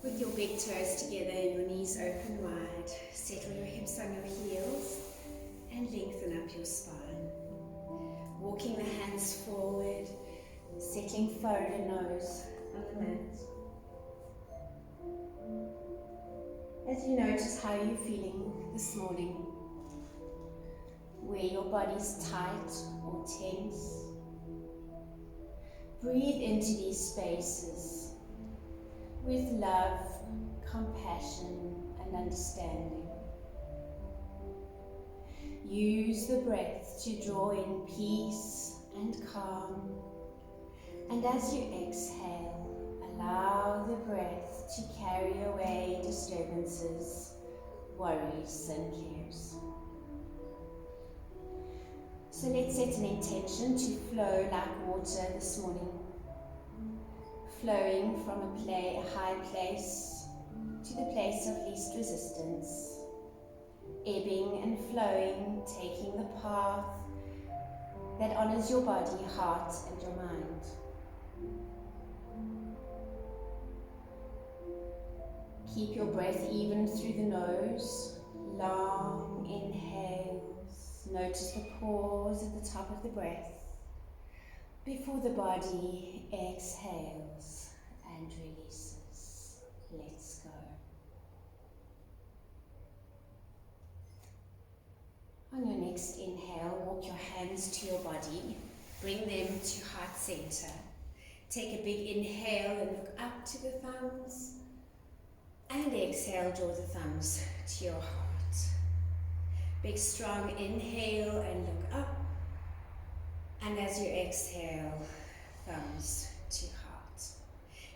With your big toes together, your knees open wide, settle your hips on your heels and lengthen up your spine. Walking the hands forward, settling forehead and nose on the mat. As you notice how you're feeling this morning, where your body's tight or tense, breathe into these spaces with love, compassion, and understanding. Use the breath to draw in peace and calm, and as you exhale, allow the breath to carry away disturbances, worries, and cares. So let's set an intention to flow like water this morning. Flowing from a high place to the place of least resistance, ebbing and flowing, taking the path that honors your body, heart, and your mind. Keep your breath even through the nose, long inhales. Notice the pause at the top of the breath before the body exhales and releases. Let's go. On your next inhale, walk your hands to your body. Bring them to heart center. Take a big inhale and look up to the thumbs. And exhale, draw the thumbs to your heart. Big strong inhale and look up. And as you exhale, thumbs to heart.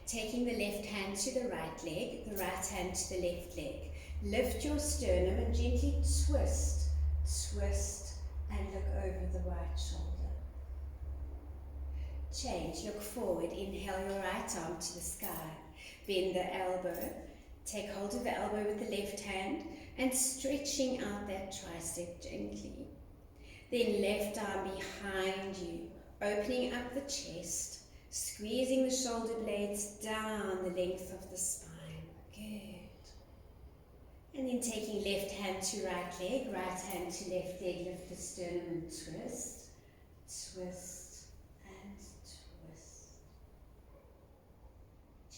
Taking the left hand to the right leg, the right hand to the left leg. Lift your sternum and gently twist, and look over the right shoulder. Change, look forward, inhale your right arm to the sky. Bend the elbow, take hold of the elbow with the left hand and stretching out that tricep gently. Then left arm behind you, opening up the chest, squeezing the shoulder blades down the length of the spine. Good. And then taking left hand to right leg, right hand to left leg, lift the sternum and twist, and twist.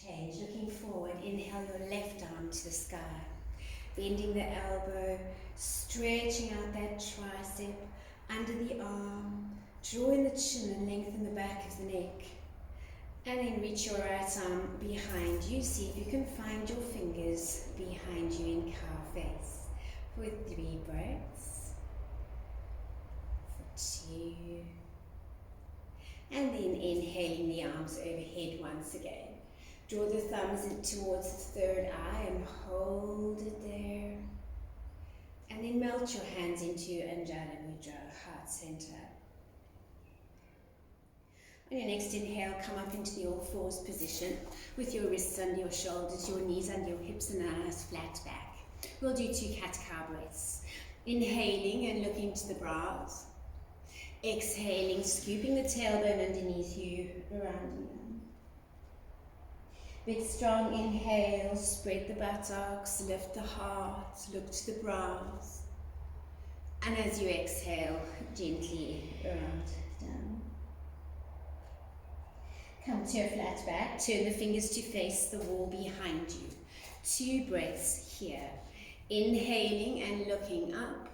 Change, looking forward, inhale your left arm to the sky, bending the elbow, stretching out that tricep, under the arm, draw in the chin and lengthen the back of the neck. And then reach your right arm behind you. See if you can find your fingers behind you in cow face. For 3 breaths. For 2. And then inhaling the arms overhead once again. Draw the thumbs in towards the third eye and hold it there. And then melt your hands into Anjali Mudra, heart center. On your next inhale, come up into the all fours position with your wrists under your shoulders, your knees under your hips and eyes flat back. We'll do 2 cat-cow breaths. Inhaling and looking to the brows. Exhaling, scooping the tailbone underneath you, around you. Big strong inhale, spread the buttocks, lift the heart, look to the brows. And as you exhale, gently round down. Come to a flat back, turn the fingers to face the wall behind you. 2 breaths here. Inhaling and looking up.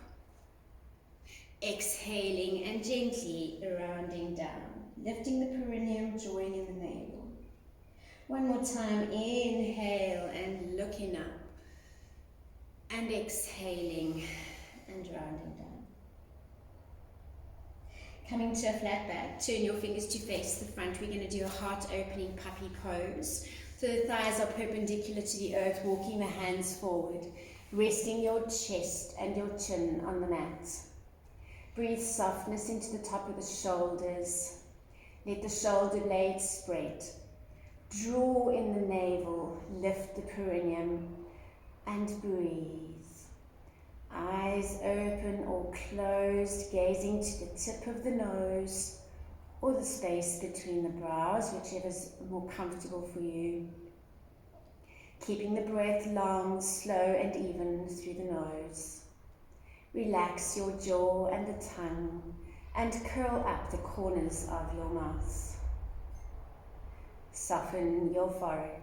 Exhaling and gently rounding down. Lifting the perineum, drawing in the navel. One more time, inhale and looking up. And exhaling and rounding down. Coming to a flat back, turn your fingers to face the front. We're going to do a heart opening puppy pose. So the thighs are perpendicular to the earth, walking the hands forward, resting your chest and your chin on the mat. Breathe softness into the top of the shoulders. Let the shoulder blades spread. Draw in the navel, lift the perineum, and breathe. Eyes open or closed, gazing to the tip of the nose or the space between the brows, whichever is more comfortable for you. keeping the breath long, slow and even through the nose. Relax your jaw and the tongue and curl up the corners of your mouth. Soften your forehead.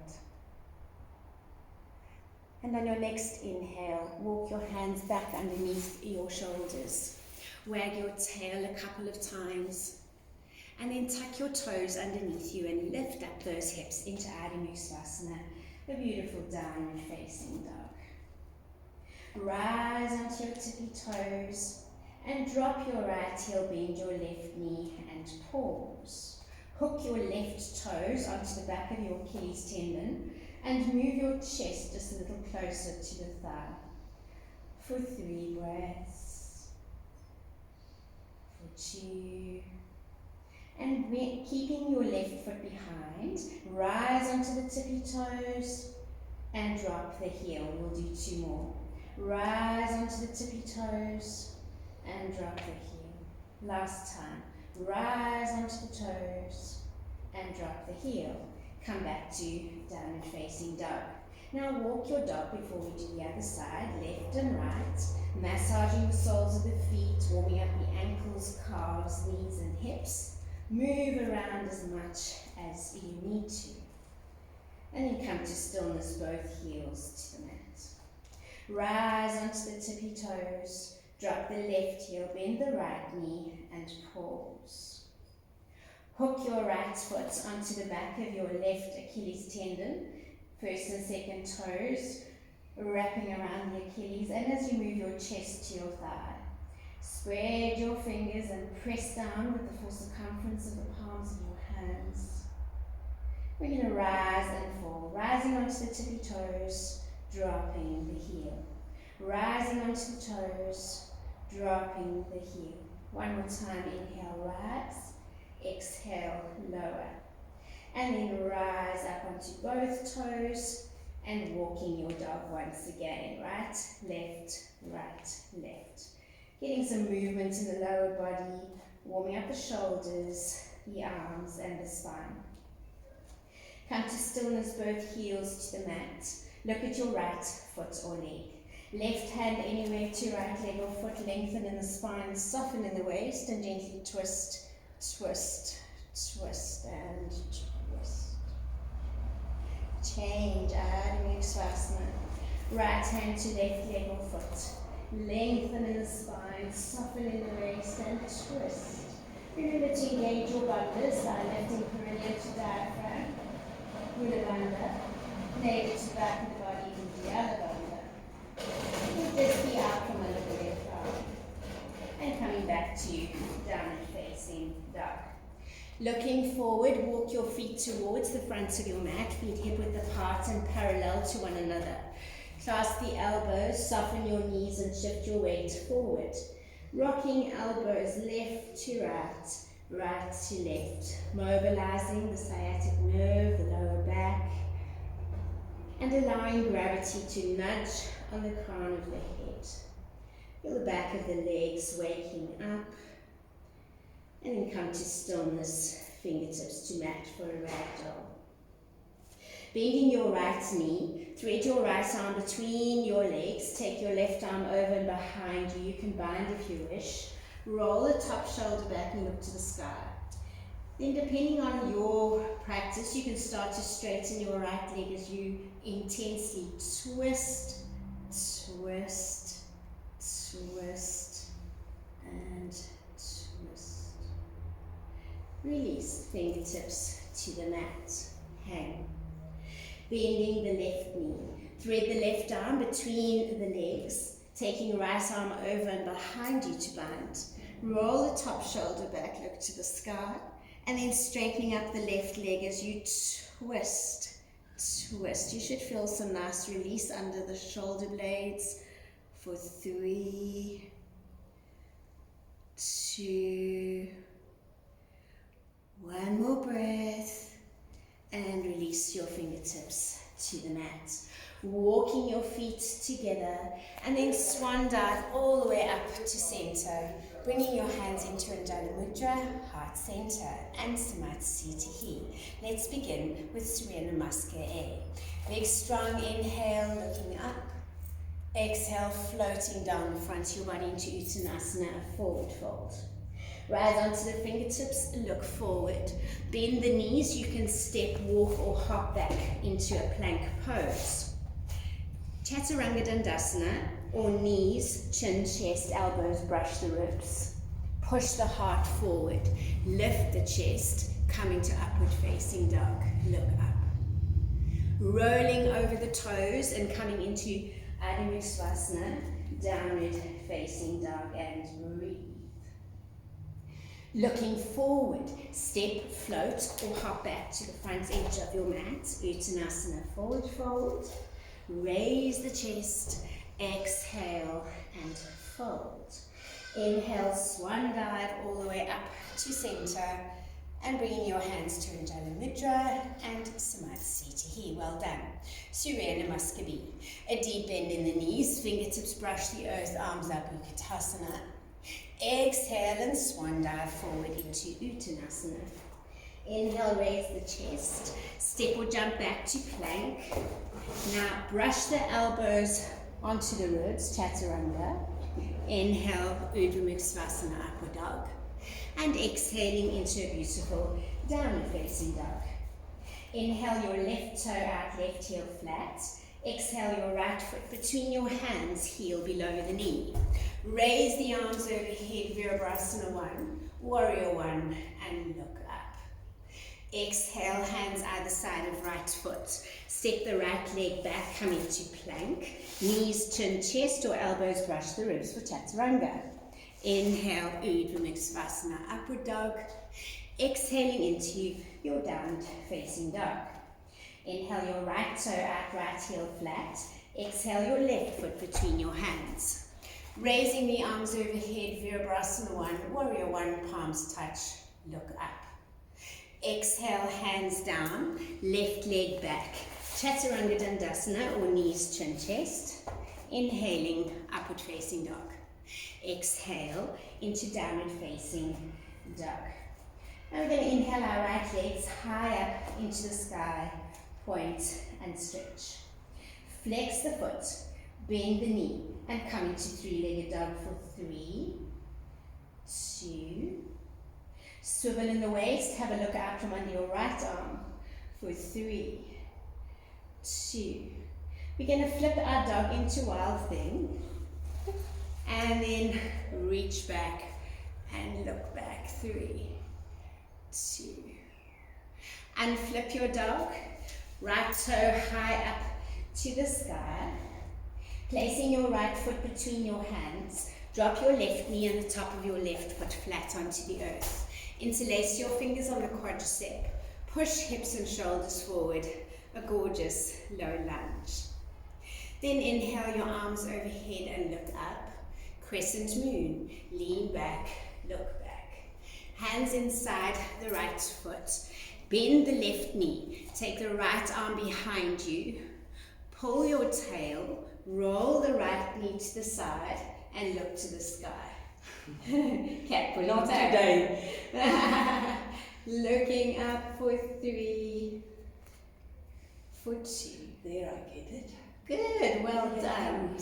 And on your next inhale, walk your hands back underneath your shoulders. Wag your tail a couple of times. And then tuck your toes underneath you and lift up those hips into Ardha Matsyentra, a beautiful downward facing dog. Rise onto your tippy toes and drop your right heel, bend your left knee and pause. Hook your left toes onto the back of your Achilles tendon and move your chest just a little closer to the thigh. For 3 breaths. For 2. And keeping your left foot behind, rise onto the tippy toes and drop the heel. We'll do 2 more. Rise onto the tippy toes and drop the heel. Last time. Rise onto the toes and drop the heel. Come back to downward facing dog. Now walk your dog before we do the other side, left and right, massaging the soles of the feet, warming up the ankles, calves, knees and hips. Move around as much as you need to. And then come to stillness, both heels to the mat. Rise onto the tippy toes, drop the left heel, bend the right knee and pause. Hook your right foot onto the back of your left Achilles tendon, first and second toes, wrapping around the Achilles, and as you move your chest to your thigh, spread your fingers and press down with the full circumference of the palms of your hands. We're going to rise and fall, rising onto the tippy toes, dropping the heel. Rising onto the toes, dropping the heel. One more time, inhale, rise, exhale, lower. And then rise up onto both toes and walking your dog once again. Right, left, left. Getting some movement in the lower body, warming up the shoulders, the arms and the spine. Come to stillness, both heels to the mat. Look at your right foot or leg. Left hand anywhere to right leg or foot, lengthen in the spine, soften in the waist and gently twist, twist, twist and twist. Change, Ardha Matsyentra. Right hand to left leg or foot. Lengthen in the spine, soften in the waist and twist. Remember to engage your bandhas by lifting perineum to diaphragm. Mula bandha. Navel to back of the body into the other bandha. You'll just be out from under the left arm. And coming back to downward facing dog. Looking forward, walk your feet towards the front of your mat, feet hip width apart and parallel to one another. Clasp the elbows, soften your knees and shift your weight forward. Rocking elbows left to right, right to left. Mobilizing the sciatic nerve, the lower back. And allowing gravity to nudge on the crown of the head. Feel the back of the legs waking up. And then come to stillness, fingertips to mat for a ragdoll. Bending your right knee, thread your right arm between your legs, take your left arm over and behind you. You can bind if you wish. Roll the top shoulder back and look to the sky. Then depending on your practice, you can start to straighten your right leg as you intensely twist, twist, twist, and twist. Release, fingertips to the mat. Hang. Bending the left knee. Thread the left arm between the legs, taking right arm over and behind you to bind. Roll the top shoulder back, look to the sky, and then straightening up the left leg as you twist, twist. You should feel some nice release under the shoulder blades for 3, 2, 1 more breath. And release your fingertips to the mat. Walking your feet together and then swan dive all the way up to center. Bringing your hands into Anjali Mudra, heart center, and Samadhi He. Let's begin with Surya Namaskar A. Big strong inhale, looking up. Exhale, floating down the front of your body into Uttanasana, a forward fold. Rise onto the fingertips, look forward. Bend the knees, you can step, walk or hop back into a plank pose. Chaturanga Dandasana, or knees, chin, chest, elbows, brush the ribs. Push the heart forward, lift the chest, coming to upward facing dog, look up. Rolling over the toes and coming into Adho Mukha Svanasana, downward facing dog, and breathe. Looking forward, step, float or hop back to the front edge of your mat, Uttanasana, forward fold. Raise the chest, exhale and fold. Inhale, swan dive all the way up to center and bringing your hands to Anjali Mudra and Samadhi. Well done. Surya Namaskar. A deep bend in the knees, fingertips brush the earth, arms up, Utkatasana. Exhale and swan dive forward into Uttanasana. Inhale, raise the chest, step or jump back to plank. Now brush the elbows onto the ribs, Chaturanga. Inhale, Urdhva Mukha Svanasana, upward dog. And exhaling into a beautiful downward facing dog. Inhale your left toe out, left heel flat. Exhale your right foot between your hands, heel below the knee. Raise the arms overhead, Virabhasana 1, Warrior 1, and look up. Exhale, hands either side of right foot. Step the right leg back, coming to plank. Knees, chin, chest, or elbows brush the ribs for Chaturanga. Inhale, Urdhva Mukha Svanasana, upward dog. Exhaling into your downward facing dog. Inhale your right toe out, right heel flat. Exhale your left foot between your hands. Raising the arms overhead, Virabhasana 1, Warrior 1, palms touch, look up. Exhale, hands down, left leg back. Chaturanga Dandasana, or knees, chin, chest. Inhaling, upward facing dog. Exhale into downward facing dog. Now we're going to inhale our right legs high up into the sky, point and stretch. Flex the foot, bend the knee, and come into three-legged dog for 3, 2. Swivel in the waist, have a look out from under your right arm for 3, 2. We're going to flip our dog into wild thing. And then reach back and look back. 3, 2. And flip your dog. Right toe high up to the sky. Placing your right foot between your hands. Drop your left knee and the top of your left foot flat onto the earth. Interlace your fingers on the quadricep. Push hips and shoulders forward. A gorgeous low lunge. Then inhale your arms overhead and look up. Crescent moon, lean back, look back. Hands inside the right foot. Bend the left knee. Take the right arm behind you. Pull your tail. Roll the right knee to the side and look to the sky. Cat pull. Not today. Looking up for 3, for 2. There, I get it. Good, well done.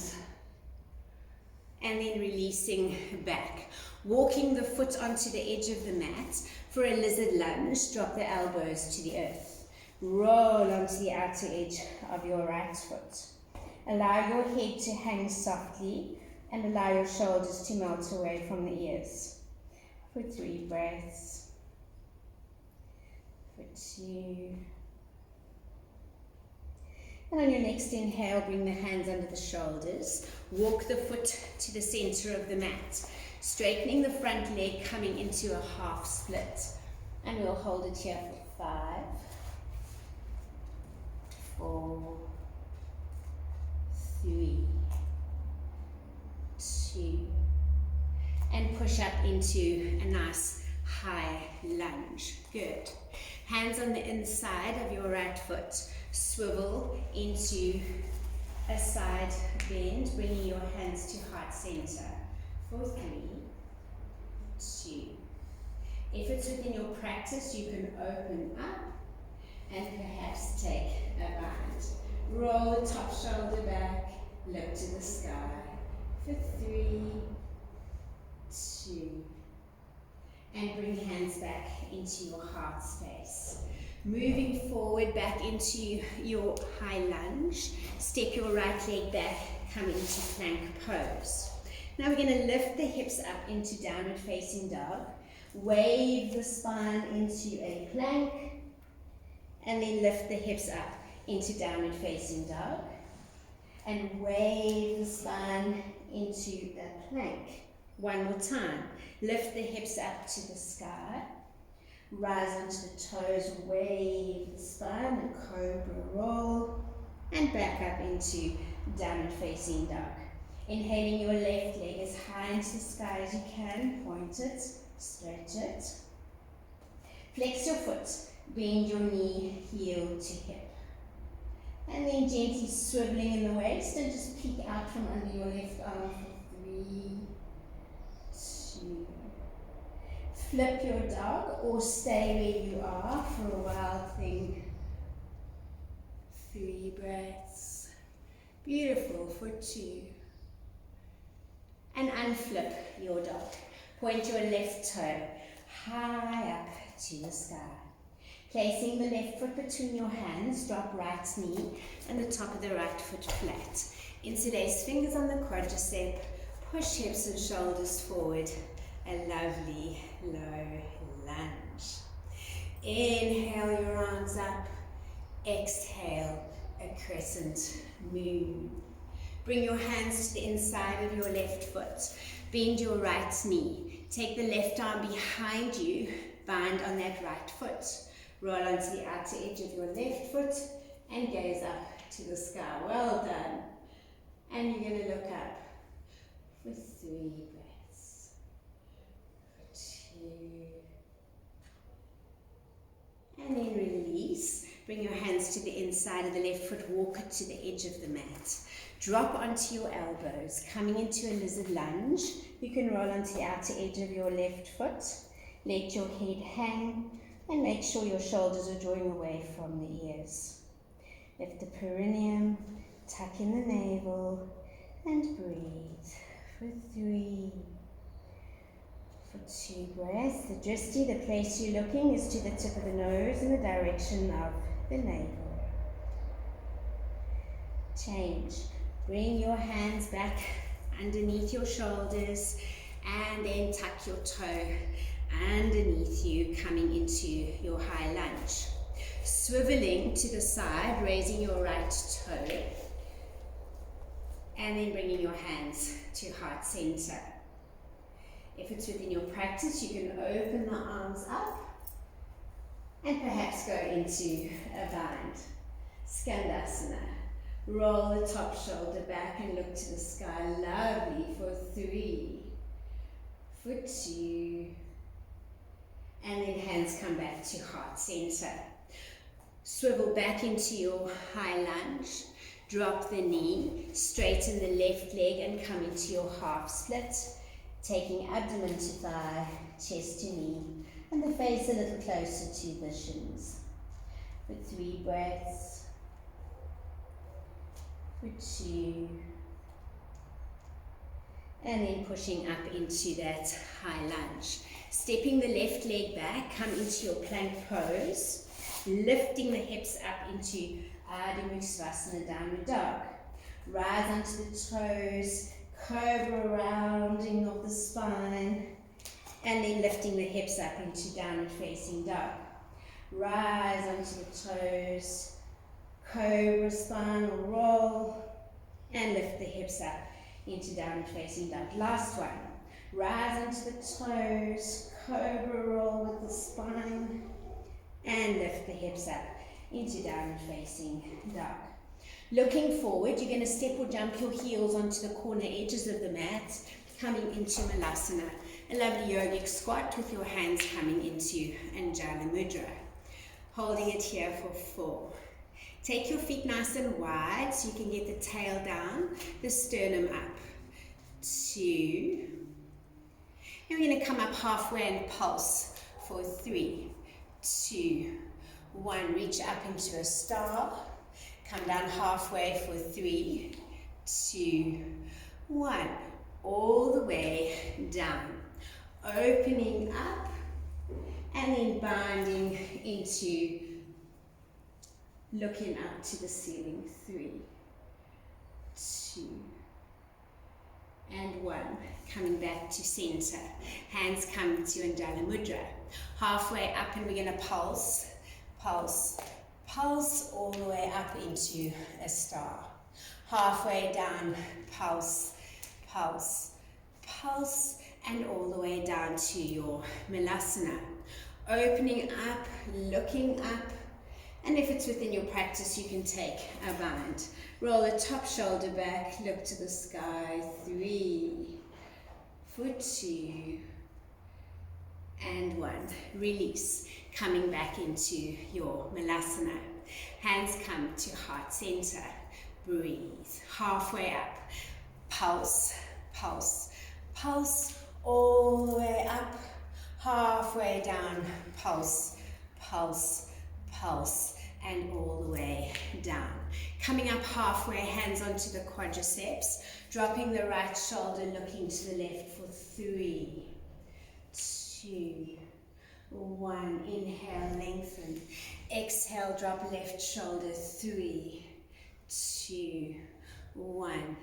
And then releasing back. Walking the foot onto the edge of the mat for a lizard lunge. Drop the elbows to the earth. Roll onto the outer edge of your right foot. Allow your head to hang softly and allow your shoulders to melt away from the ears. For 3 breaths. For 2. And on your next inhale, bring the hands under the shoulders. Walk the foot to the center of the mat. Straightening the front leg, coming into a half split. And we'll hold it here for 5, 4, 3, 2. And push up into a nice high lunge. Good. Hands on the inside of your right foot. Swivel into a side bend, bringing your hands to heart center. For 3, 2. If it's within your practice, you can open up and perhaps take a bind. Roll the top shoulder back, look to the sky. For 3, 2, and bring hands back into your heart space. Moving forward back into your high lunge, step your right leg back, come into plank pose. Now we're going to lift the hips up into downward facing dog, wave the spine into a plank, and then lift the hips up into downward facing dog, and wave the spine into a plank. One more time. Lift the hips up to the sky, rise onto the toes, wave the spine, and cobra roll, and back up into downward facing dog. Inhaling your left leg as high into the sky as you can, point it, stretch it. Flex your foot, bend your knee, heel to hip. And then gently swiveling in the waist and just peek out from under your left arm for 3, 2. Flip your dog or stay where you are for a wild thing. 3 breaths. Beautiful for 2. And unflip your dog. Point your left toe high up to the sky. Placing the left foot between your hands, drop right knee and the top of the right foot flat. Interlace fingers on the quadricep, push hips and shoulders forward. A lovely low lunge. Inhale your arms up, exhale a crescent moon. Bring your hands to the inside of your left foot. Bend your right knee. Take the left arm behind you, bind on that right foot. Roll onto the outer edge of your left foot and gaze up to the sky. Well done. And you're going to look up for 3 breaths. For 2. And then release. Bring your hands to the inside of the left foot. Walk it to the edge of the mat. Drop onto your elbows. Coming into a lizard lunge. You can roll onto the outer edge of your left foot. Let your head hang. And make sure your shoulders are drawing away from the ears. Lift the perineum, tuck in the navel, and breathe. For 3, for 2 breaths. The drishti, the place you're looking, is to the tip of the nose in the direction of the navel. Change. Bring your hands back underneath your shoulders, and then tuck your toe underneath you, coming into your high lunge. Swiveling to the side, raising your right toe, and then bringing your hands to heart center. If it's within your practice, you can open the arms up and perhaps go into a bind. Skandasana. Roll the top shoulder back and look to the sky. Lovely for 3, for 2, and then hands come back to heart center. Swivel back into your high lunge. Drop the knee, straighten the left leg and come into your half split. Taking abdomen to thigh, chest to knee, and the face a little closer to the shins. For 3 breaths. For 2. And then pushing up into that high lunge. Stepping the left leg back, come into your plank pose. Lifting the hips up into Ardha Mukha downward dog. Rise onto the toes, cobra rounding of the spine, and then lifting the hips up into downward facing dog. Rise onto the toes, cobra spinal roll, and lift the hips up into downward facing dog. Last one. Rise onto the toes, cobra roll with the spine, and lift the hips up into downward facing dog. Looking forward, you're going to step or jump your heels onto the corner edges of the mat, coming into Malasana, a lovely yogic squat with your hands coming into Anjali Mudra. Holding it here for 4. Take your feet nice and wide so you can get the tail down, the sternum up. 2. And we're going to come up halfway and pulse for 3, 2, 1. Reach up into a star. Come down halfway for 3, 2, 1. All the way down. Opening up and then binding into looking up to the ceiling. 3, 2, and 1. Coming back to center. Hands come to Andala Mudra. Halfway up and we're going to pulse, pulse, pulse all the way up into a star. Halfway down, pulse, pulse, pulse, and all the way down to your Malasana. Opening up, looking up, and if it's within your practice, you can take a bind. Roll the top shoulder back, look to the sky. 3, for 2, and 1. Release, coming back into your Malasana. Hands come to heart center. Breathe, halfway up. Pulse, pulse, pulse, all the way up. Halfway down, pulse, pulse, pulse, and all the way down. Coming up halfway, hands onto the quadriceps, dropping the right shoulder, looking to the left for 3, 2, 1. Inhale, lengthen. Exhale, drop left shoulder. 3, 2, 1.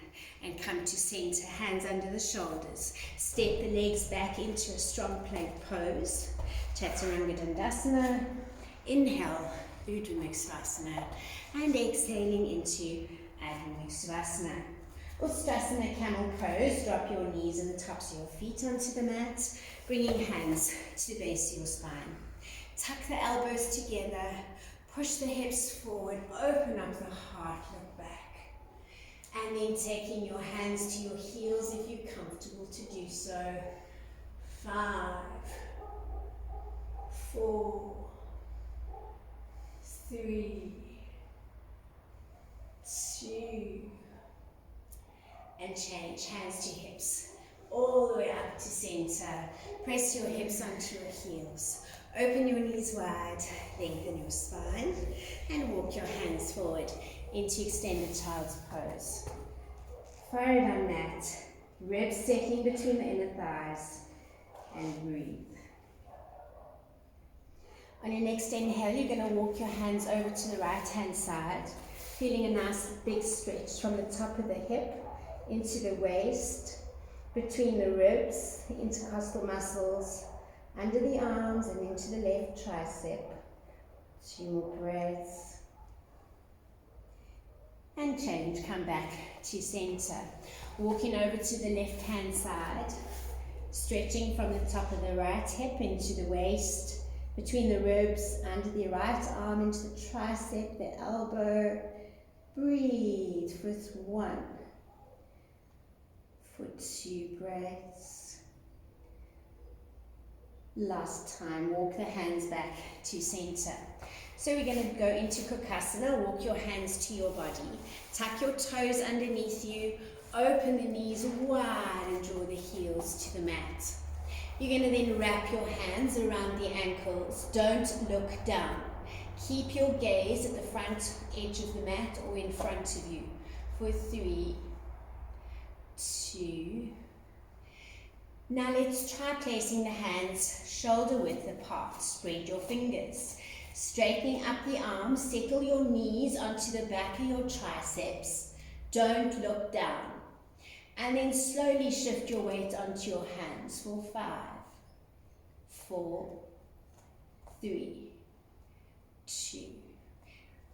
And come to center, hands under the shoulders. Step the legs back into a strong plank pose. Chaturanga Dandasana. Inhale, Urdhva Mukha Svanasana. And exhaling into Adho Mukha Svanasana. Uttanasana camel pose. Drop your knees and the tops of your feet onto the mat. Bringing hands to the base of your spine. Tuck the elbows together. Push the hips forward. Open up the heart. Look back. And then taking your hands to your heels if you're comfortable to do so. 5, 4, 3, 2, and change. Hands to hips. All the way up to center. Press your hips onto your heels. Open your knees wide. Lengthen your spine. And walk your hands forward into extended child's pose. Forward on that. Ribs settling between the inner thighs. And breathe. On your next inhale, you're going to walk your hands over to the right hand side. Feeling a nice big stretch from the top of the hip into the waist, between the ribs, intercostal muscles, under the arms and into the left tricep. 2 more breaths. And change, come back to center. Walking over to the left hand side, stretching from the top of the right hip into the waist, between the ribs, under the right arm into the tricep, the elbow. Breathe with 1, for 2 breaths. Last time, walk the hands back to center. So we're going to go into Kokasana. Walk your hands to your body. Tuck your toes underneath you. Open the knees wide and draw the heels to the mat. You're going to then wrap your hands around the ankles. Don't look down. Keep your gaze at the front edge of the mat or in front of you. For 3, 2. Now let's try placing the hands shoulder width apart. Spread your fingers. Straightening up the arms, settle your knees onto the back of your triceps. Don't look down. And then slowly shift your weight onto your hands for 5, 4, 3, 2.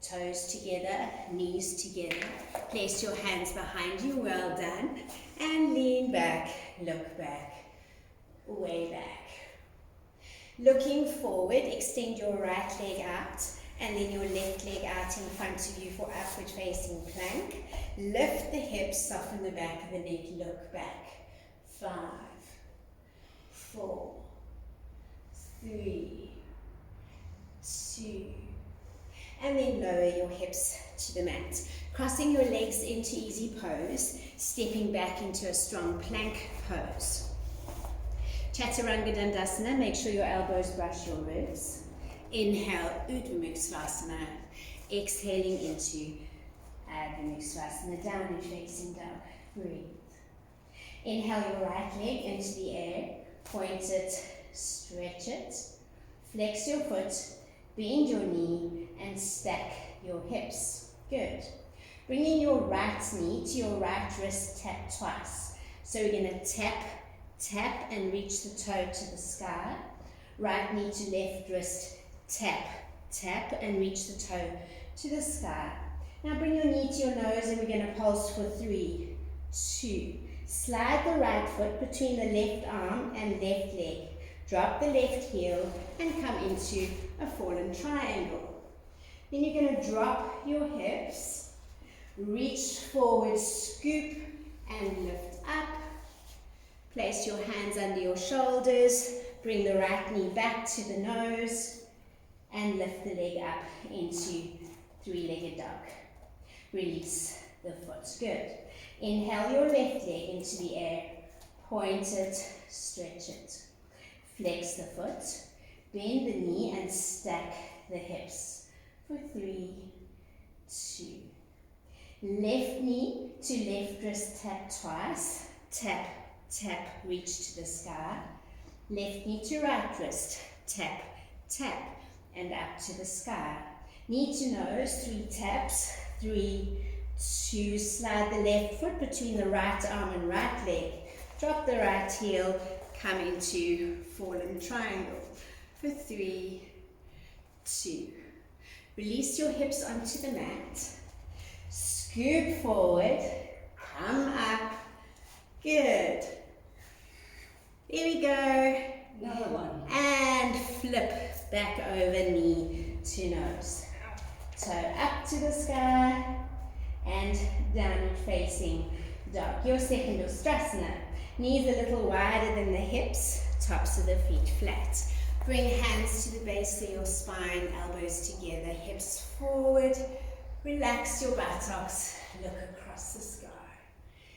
Toes together, knees together. Place your hands behind you, well done. And lean back, look back, way back. Looking forward, extend your right leg out and then your left leg out in front of you for upward facing plank. Lift the hips, soften the back of the neck, look back. 5, 4, 3, 2, and then lower your hips to the mat. Crossing your legs into easy pose, stepping back into a strong plank pose. Chaturanga Dandasana, make sure your elbows brush your ribs. Inhale, Urdhva Mukha Svanasana. Exhaling into Add the next thrust in the downward facing dog. Breathe. Inhale your right leg into the air. Point it, stretch it. Flex your foot, bend your knee, and stack your hips. Good. Bringing your right knee to your right wrist, tap twice. So we're going to tap, tap, and reach the toe to the sky. Right knee to left wrist, tap, tap, and reach the toe to the sky. Now bring your knee to your nose and we're going to pulse for 3, 2. Slide the right foot between the left arm and left leg. Drop the left heel and come into a fallen triangle. Then you're going to drop your hips, reach forward, scoop and lift up. Place your hands under your shoulders, bring the right knee back to the nose and lift the leg up into three-legged dog. Release the foot. Good. Inhale your left leg into the air. Point it, stretch it. Flex the foot, bend the knee and stack the hips for 3, 2. Left knee to left wrist, tap twice. Tap, tap, reach to the sky. Left knee to right wrist, tap, tap, and up to the sky. Knee to nose, 3 taps. 3, 2, slide the left foot between the right arm and right leg. Drop the right heel, come into fallen triangle for 3, 2. Release your hips onto the mat. Scoop forward, come up. Good. Here we go. Another one. And flip back over, knee to nose. Toe up to the sky and downward facing dog. Your second Ustrasana. Knees a little wider than the hips, tops of the feet flat. Bring hands to the base of your spine, elbows together, hips forward. Relax your buttocks, look across the sky.